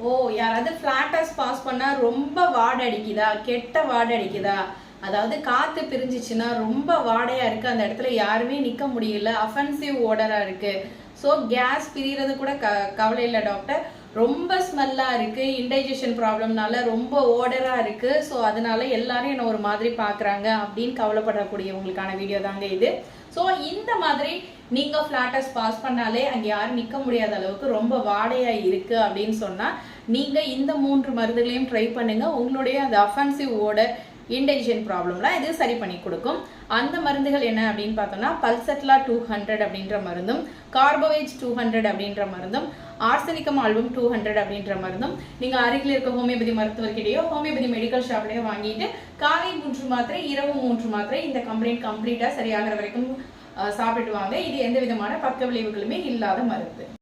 ஓ, யாராவது ஃபிளாட்டஸ் பாஸ் பண்ணா ரொம்ப வாடை அடிக்குதா, கெட்ட வாடை அடிக்குதா, அதாவது காத்து பிரிஞ்சிச்சுன்னா ரொம்ப வாடையா இருக்கு, அந்த இடத்துல யாருமே நிக்க முடியல, அஃபென்சிவ் ஓடரா இருக்கு. ஸோ கேஸ் பிரிகிறது கூட கவலை இல்லை டாக்டர், ரொம்ப ஸ்மெல்லா இருக்கு, இன்டைஜஷன் ப்ராப்ளம்னால ரொம்ப ஓடரா இருக்கு, ஸோ அதனால எல்லாரும் என்ன ஒரு மாதிரி பாக்குறாங்க அப்படின்னு கவலைப்படக்கூடியவங்களுக்கான வீடியோ தாங்க இது. ஸோ இந்த மாதிரி நீங்க ஃபிளாட்டஸ் பாஸ் பண்ணாலே அங்க யாரும் நிக்க முடியாத அளவுக்கு ரொம்ப வாடையா இருக்கு அப்படின்னு சொன்னா நீங்க இந்த 3 மருந்துகளையும் ட்ரை பண்ணுங்க. உங்களுடைய அந்த அஃபென்சிவ் ஓடர், இன்டைஜஷன் ப்ராப்ளம்லாம் இது சரி பண்ணி கொடுக்கும். அந்த மருந்துகள் என்ன அப்படின்னு பார்த்தோம்னா பல்செட்லா 200 அப்படின்ற மருந்தும், கார்போவேஜ் 200 அப்படின்ற மருந்தும், ஆர்சனிகம் ஆல்பம் 200 அப்படின்ற மருந்தும் நீங்க அருகில் இருக்க ஹோமியோபதி மருத்துவர்கிட்டயோ ஹோமியோபதி மெடிக்கல் ஷாப்லயோ வாங்கிட்டு காலை 3 மாத்திரை, இரவு 3 மாத்திரை இந்த கம்ப்ளைண்ட் கம்ப்ளீட்டா சரியாகிற வரைக்கும் சாப்பிட்டுட்டு வாங்க. இது எந்த விதமான பக்க விளைவுகளுமே இல்லாத மருந்து.